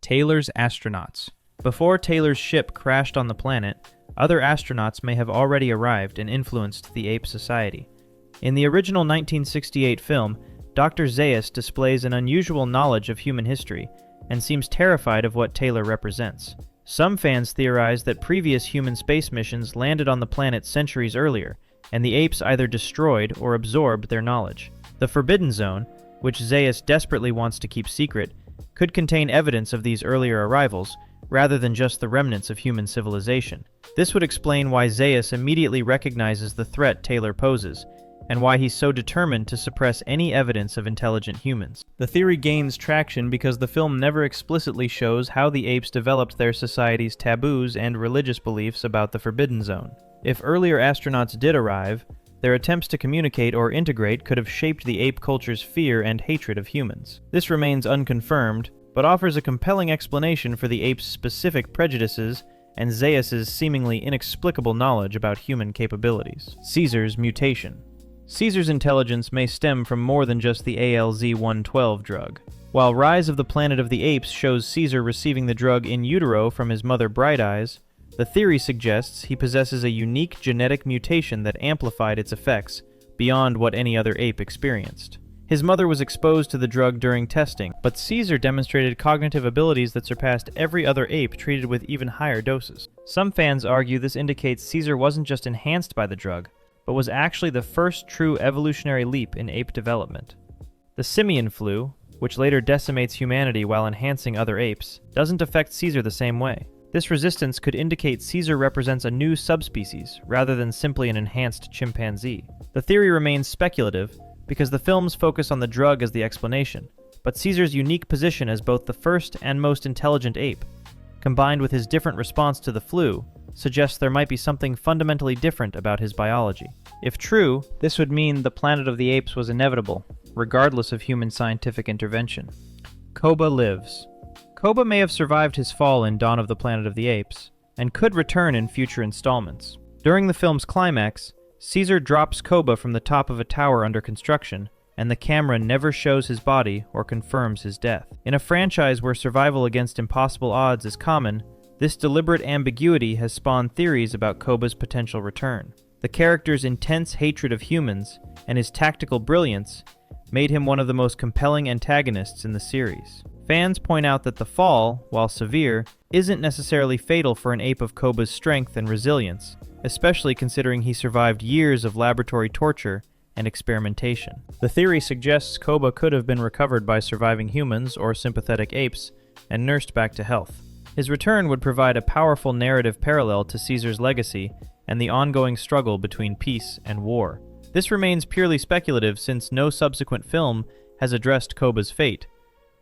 Taylor's astronauts. Before Taylor's ship crashed on the planet, other astronauts may have already arrived and influenced the ape society. In the original 1968 film, Dr. Zaius displays an unusual knowledge of human history and seems terrified of what Taylor represents. Some fans theorize that previous human space missions landed on the planet centuries earlier, and the apes either destroyed or absorbed their knowledge. The Forbidden Zone, which Zaius desperately wants to keep secret, could contain evidence of these earlier arrivals, rather than just the remnants of human civilization. This would explain why Zaius immediately recognizes the threat Taylor poses, and why he's so determined to suppress any evidence of intelligent humans. The theory gains traction because the film never explicitly shows how the apes developed their society's taboos and religious beliefs about the Forbidden Zone. If earlier astronauts did arrive, their attempts to communicate or integrate could have shaped the ape culture's fear and hatred of humans. This remains unconfirmed, but offers a compelling explanation for the apes' specific prejudices and Zaius' seemingly inexplicable knowledge about human capabilities. Caesar's mutation. Caesar's intelligence may stem from more than just the ALZ-112 drug. While Rise of the Planet of the Apes shows Caesar receiving the drug in utero from his mother Bright Eyes, the theory suggests he possesses a unique genetic mutation that amplified its effects beyond what any other ape experienced. His mother was exposed to the drug during testing, but Caesar demonstrated cognitive abilities that surpassed every other ape treated with even higher doses. Some fans argue this indicates Caesar wasn't just enhanced by the drug, but was actually the first true evolutionary leap in ape development. The Simian Flu, which later decimates humanity while enhancing other apes, doesn't affect Caesar the same way. This resistance could indicate Caesar represents a new subspecies, rather than simply an enhanced chimpanzee. The theory remains speculative, because the films focus on the drug as the explanation, but Caesar's unique position as both the first and most intelligent ape, combined with his different response to the flu, suggests there might be something fundamentally different about his biology. If true, this would mean the Planet of the Apes was inevitable, regardless of human scientific intervention. Koba Lives. Koba may have survived his fall in Dawn of the Planet of the Apes, and could return in future installments. During the film's climax, Caesar drops Koba from the top of a tower under construction, and the camera never shows his body or confirms his death. In a franchise where survival against impossible odds is common, this deliberate ambiguity has spawned theories about Koba's potential return. The character's intense hatred of humans and his tactical brilliance made him one of the most compelling antagonists in the series. Fans point out that the fall, while severe, isn't necessarily fatal for an ape of Koba's strength and resilience, especially considering he survived years of laboratory torture and experimentation. The theory suggests Koba could have been recovered by surviving humans or sympathetic apes and nursed back to health. His return would provide a powerful narrative parallel to Caesar's legacy and the ongoing struggle between peace and war. This remains purely speculative since no subsequent film has addressed Koba's fate,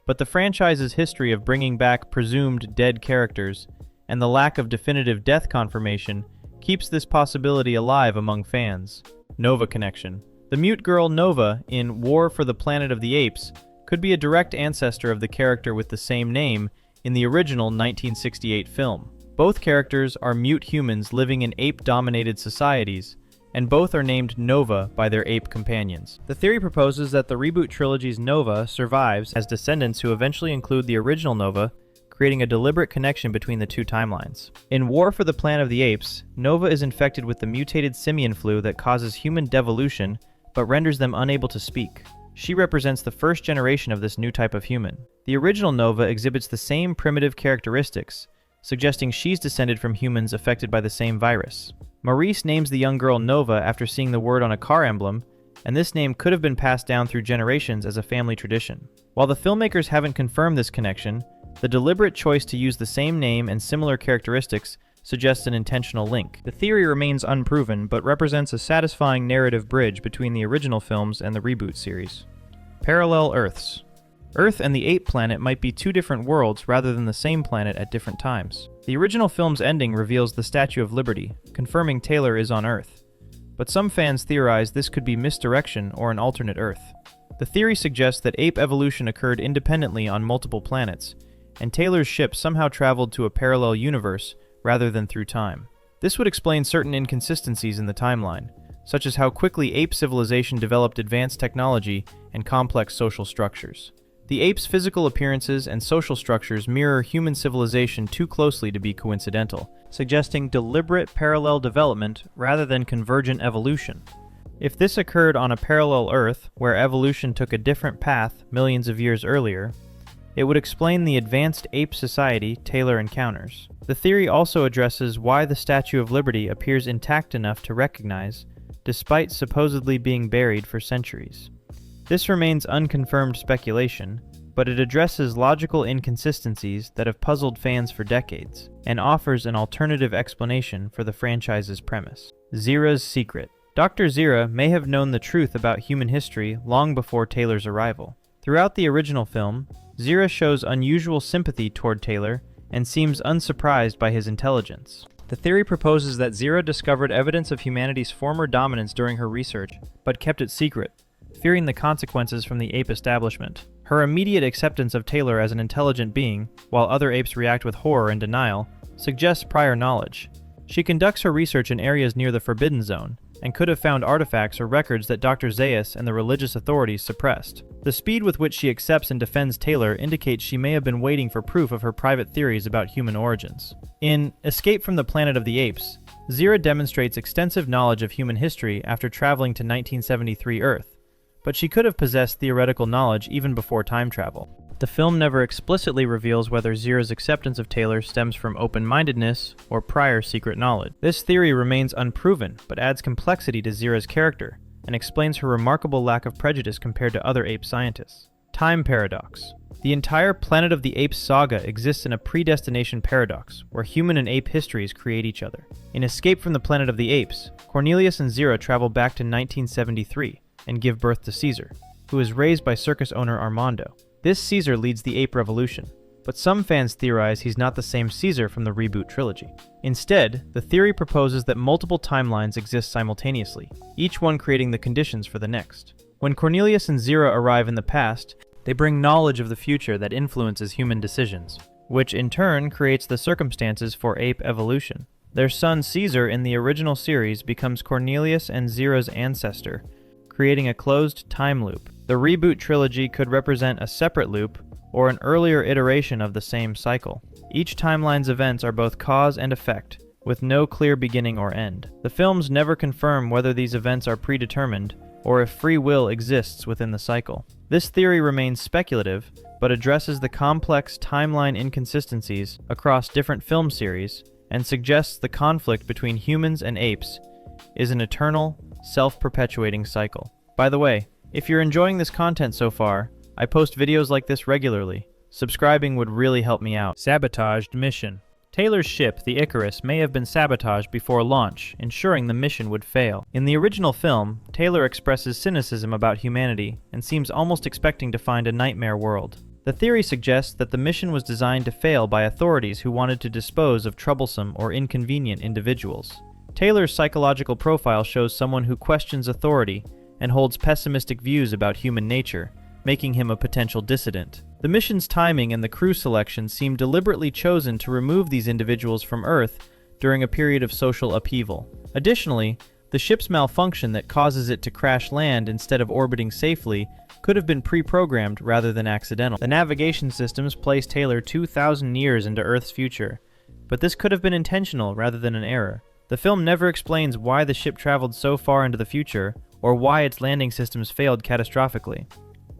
but the franchise's history of bringing back presumed dead characters and the lack of definitive death confirmation keeps this possibility alive among fans. Nova connection. The mute girl Nova in War for the Planet of the Apes could be a direct ancestor of the character with the same name in the original 1968 film. Both characters are mute humans living in ape-dominated societies, and both are named Nova by their ape companions. The theory proposes that the reboot trilogy's Nova survives as descendants who eventually include the original Nova, creating a deliberate connection between the two timelines. In War for the Planet of the Apes, Nova is infected with the mutated Simian Flu that causes human devolution, but renders them unable to speak. She represents the first generation of this new type of human. The original Nova exhibits the same primitive characteristics, suggesting she's descended from humans affected by the same virus. Maurice names the young girl Nova after seeing the word on a car emblem, and this name could have been passed down through generations as a family tradition. While the filmmakers haven't confirmed this connection, the deliberate choice to use the same name and similar characteristics suggests an intentional link. The theory remains unproven, but represents a satisfying narrative bridge between the original films and the reboot series. Parallel Earths. Earth and the ape planet might be two different worlds rather than the same planet at different times. The original film's ending reveals the Statue of Liberty, confirming Taylor is on Earth. But some fans theorize this could be misdirection or an alternate Earth. The theory suggests that ape evolution occurred independently on multiple planets, and Taylor's ship somehow traveled to a parallel universe rather than through time. This would explain certain inconsistencies in the timeline, such as how quickly ape civilization developed advanced technology and complex social structures. The apes' physical appearances and social structures mirror human civilization too closely to be coincidental, suggesting deliberate parallel development rather than convergent evolution. If this occurred on a parallel Earth, where evolution took a different path millions of years earlier, it would explain the advanced ape society Taylor encounters. The theory also addresses why the Statue of Liberty appears intact enough to recognize, despite supposedly being buried for centuries. This remains unconfirmed speculation, but it addresses logical inconsistencies that have puzzled fans for decades, and offers an alternative explanation for the franchise's premise. Zira's secret. Dr. Zira may have known the truth about human history long before Taylor's arrival. Throughout the original film, Zira shows unusual sympathy toward Taylor and seems unsurprised by his intelligence. The theory proposes that Zira discovered evidence of humanity's former dominance during her research, but kept it secret, fearing the consequences from the ape establishment. Her immediate acceptance of Taylor as an intelligent being, while other apes react with horror and denial, suggests prior knowledge. She conducts her research in areas near the Forbidden Zone, and could have found artifacts or records that Dr. Zaius and the religious authorities suppressed. The speed with which she accepts and defends Taylor indicates she may have been waiting for proof of her private theories about human origins. In Escape from the Planet of the Apes, Zira demonstrates extensive knowledge of human history after traveling to 1973 Earth, but she could have possessed theoretical knowledge even before time travel. The film never explicitly reveals whether Zira's acceptance of Taylor stems from open-mindedness or prior secret knowledge. This theory remains unproven, but adds complexity to Zira's character, and explains her remarkable lack of prejudice compared to other ape scientists. Time paradox. The entire Planet of the Apes saga exists in a predestination paradox, where human and ape histories create each other. In Escape from the Planet of the Apes, Cornelius and Zira travel back to 1973 and give birth to Caesar, who is raised by circus owner Armando. This Caesar leads the ape revolution, but some fans theorize he's not the same Caesar from the reboot trilogy. Instead, the theory proposes that multiple timelines exist simultaneously, each one creating the conditions for the next. When Cornelius and Zira arrive in the past, they bring knowledge of the future that influences human decisions, which in turn creates the circumstances for ape evolution. Their son Caesar in the original series becomes Cornelius and Zira's ancestor, creating a closed time loop. The reboot trilogy could represent a separate loop or an earlier iteration of the same cycle. Each timeline's events are both cause and effect, with no clear beginning or end. The films never confirm whether these events are predetermined or if free will exists within the cycle. This theory remains speculative, but addresses the complex timeline inconsistencies across different film series and suggests the conflict between humans and apes is an eternal, self-perpetuating cycle. By the way, if you're enjoying this content so far, I post videos like this regularly. Subscribing would really help me out. Sabotaged Mission. Taylor's ship, the Icarus, may have been sabotaged before launch, ensuring the mission would fail. In the original film, Taylor expresses cynicism about humanity and seems almost expecting to find a nightmare world. The theory suggests that the mission was designed to fail by authorities who wanted to dispose of troublesome or inconvenient individuals. Taylor's psychological profile shows someone who questions authority and holds pessimistic views about human nature, making him a potential dissident. The mission's timing and the crew selection seem deliberately chosen to remove these individuals from Earth during a period of social upheaval. Additionally, the ship's malfunction that causes it to crash land instead of orbiting safely could have been pre-programmed rather than accidental. The navigation systems place Taylor 2,000 years into Earth's future, but this could have been intentional rather than an error. The film never explains why the ship traveled so far into the future, or why its landing systems failed catastrophically.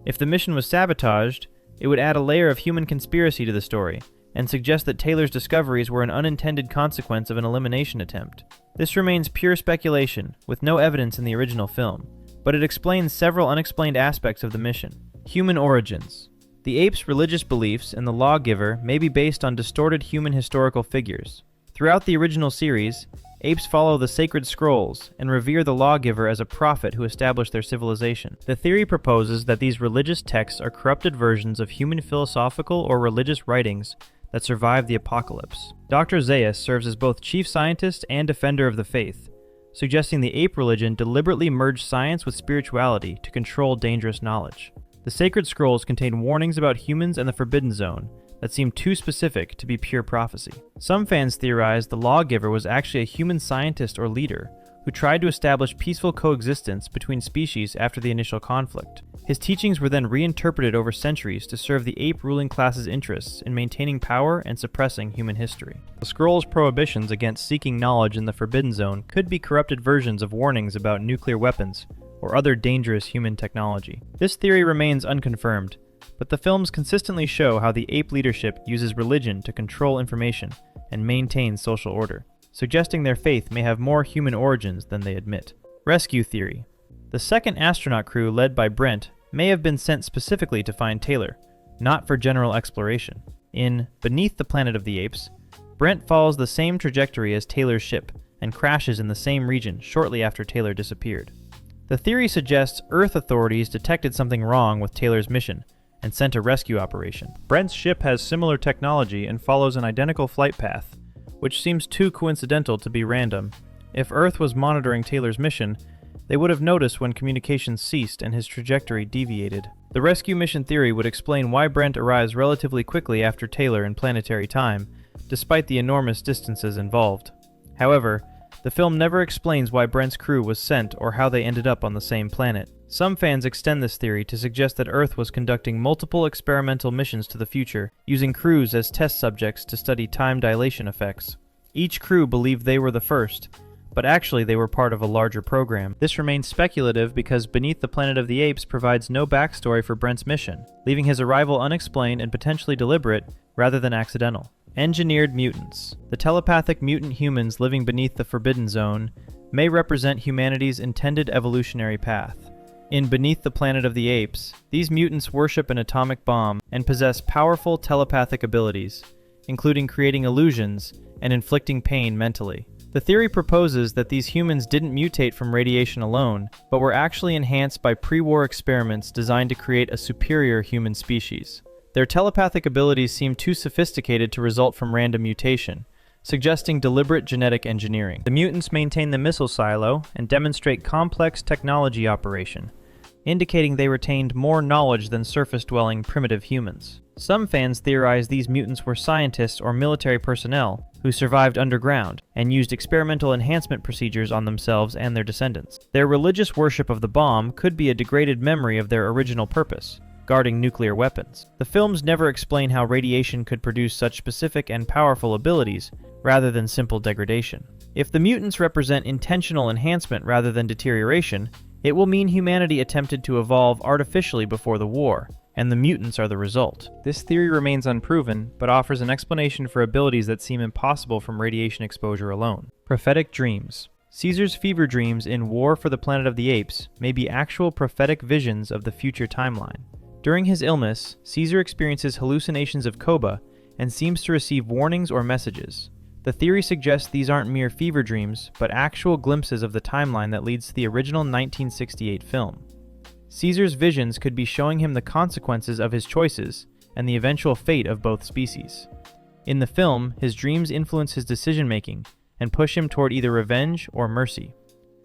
If the mission was sabotaged, it would add a layer of human conspiracy to the story, and suggest that Taylor's discoveries were an unintended consequence of an elimination attempt. This remains pure speculation, with no evidence in the original film, but it explains several unexplained aspects of the mission. Human origins. The apes' religious beliefs and the lawgiver may be based on distorted human historical figures. Throughout the original series, apes follow the sacred scrolls and revere the lawgiver as a prophet who established their civilization. The theory proposes that these religious texts are corrupted versions of human philosophical or religious writings that survived the apocalypse. Dr. Zaius serves as both chief scientist and defender of the faith, suggesting the ape religion deliberately merged science with spirituality to control dangerous knowledge. The sacred scrolls contain warnings about humans and the Forbidden Zone that seem too specific to be pure prophecy. Some fans theorize the lawgiver was actually a human scientist or leader who tried to establish peaceful coexistence between species after the initial conflict. His teachings were then reinterpreted over centuries to serve the ape ruling class's interests in maintaining power and suppressing human history. The scroll's prohibitions against seeking knowledge in the Forbidden Zone could be corrupted versions of warnings about nuclear weapons or other dangerous human technology. This theory remains unconfirmed, but the films consistently show how the ape leadership uses religion to control information and maintain social order, suggesting their faith may have more human origins than they admit. Rescue theory. The second astronaut crew led by Brent may have been sent specifically to find Taylor, not for general exploration. In Beneath the Planet of the Apes, Brent follows the same trajectory as Taylor's ship and crashes in the same region shortly after Taylor disappeared. The theory suggests Earth authorities detected something wrong with Taylor's mission and sent a rescue operation. Brent's ship has similar technology and follows an identical flight path, which seems too coincidental to be random. If Earth was monitoring Taylor's mission, they would have noticed when communications ceased and his trajectory deviated. The rescue mission theory would explain why Brent arrives relatively quickly after Taylor in planetary time, despite the enormous distances involved. However, the film never explains why Brent's crew was sent or how they ended up on the same planet. Some fans extend this theory to suggest that Earth was conducting multiple experimental missions to the future, using crews as test subjects to study time dilation effects. Each crew believed they were the first, but actually they were part of a larger program. This remains speculative because Beneath the Planet of the Apes provides no backstory for Brent's mission, leaving his arrival unexplained and potentially deliberate rather than accidental. Engineered mutants. The telepathic mutant humans living beneath the Forbidden Zone may represent humanity's intended evolutionary path. In Beneath the Planet of the Apes, these mutants worship an atomic bomb and possess powerful telepathic abilities, including creating illusions and inflicting pain mentally. The theory proposes that these humans didn't mutate from radiation alone, but were actually enhanced by pre-war experiments designed to create a superior human species. Their telepathic abilities seem too sophisticated to result from random mutation, suggesting deliberate genetic engineering. The mutants maintain the missile silo and demonstrate complex technology operation, indicating they retained more knowledge than surface-dwelling primitive humans. Some fans theorize these mutants were scientists or military personnel who survived underground and used experimental enhancement procedures on themselves and their descendants. Their religious worship of the bomb could be a degraded memory of their original purpose, guarding nuclear weapons. The films never explain how radiation could produce such specific and powerful abilities rather than simple degradation. If the mutants represent intentional enhancement rather than deterioration, it will mean humanity attempted to evolve artificially before the war, and the mutants are the result. This theory remains unproven, but offers an explanation for abilities that seem impossible from radiation exposure alone. Prophetic Dreams. Caesar's fever dreams in War for the Planet of the Apes may be actual prophetic visions of the future timeline. During his illness, Caesar experiences hallucinations of Koba and seems to receive warnings or messages. The theory suggests these aren't mere fever dreams, but actual glimpses of the timeline that leads to the original 1968 film. Caesar's visions could be showing him the consequences of his choices and the eventual fate of both species. In the film, his dreams influence his decision-making and push him toward either revenge or mercy.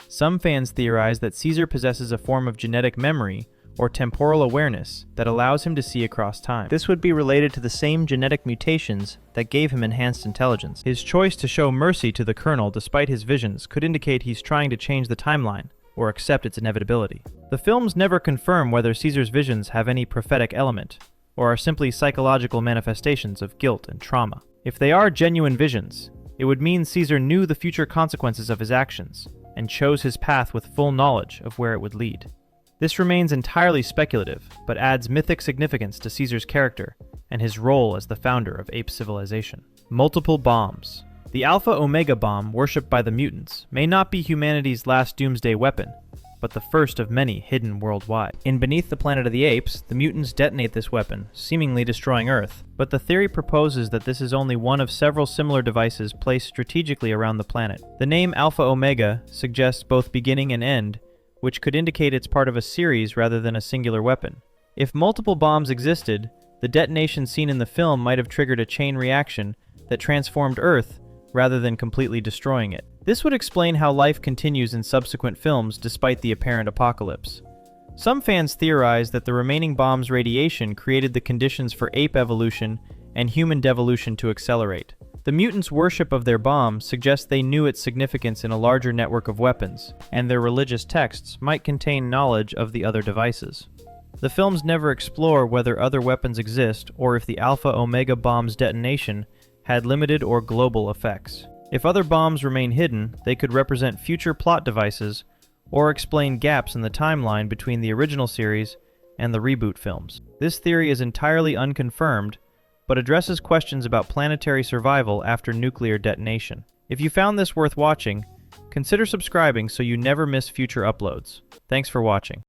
Some fans theorize that Caesar possesses a form of genetic memory or temporal awareness that allows him to see across time. This would be related to the same genetic mutations that gave him enhanced intelligence. His choice to show mercy to the Colonel despite his visions could indicate he's trying to change the timeline or accept its inevitability. The films never confirm whether Caesar's visions have any prophetic element or are simply psychological manifestations of guilt and trauma. If they are genuine visions, it would mean Caesar knew the future consequences of his actions and chose his path with full knowledge of where it would lead. This remains entirely speculative, but adds mythic significance to Caesar's character and his role as the founder of ape civilization. Multiple bombs. The Alpha-Omega bomb worshipped by the mutants may not be humanity's last doomsday weapon, but the first of many hidden worldwide. In Beneath the Planet of the Apes, the mutants detonate this weapon, seemingly destroying Earth, but the theory proposes that this is only one of several similar devices placed strategically around the planet. The name Alpha-Omega suggests both beginning and end, which could indicate it's part of a series rather than a singular weapon. If multiple bombs existed, the detonation seen in the film might have triggered a chain reaction that transformed Earth rather than completely destroying it. This would explain how life continues in subsequent films despite the apparent apocalypse. Some fans theorize that the remaining bomb's radiation created the conditions for ape evolution and human devolution to accelerate. The mutants' worship of their bomb suggests they knew its significance in a larger network of weapons, and their religious texts might contain knowledge of the other devices. The films never explore whether other weapons exist or if the Alpha-Omega bomb's detonation had limited or global effects. If other bombs remain hidden, they could represent future plot devices or explain gaps in the timeline between the original series and the reboot films. This theory is entirely unconfirmed, but addresses questions about planetary survival after nuclear detonation. If you found this worth watching, consider subscribing so you never miss future uploads. Thanks for watching.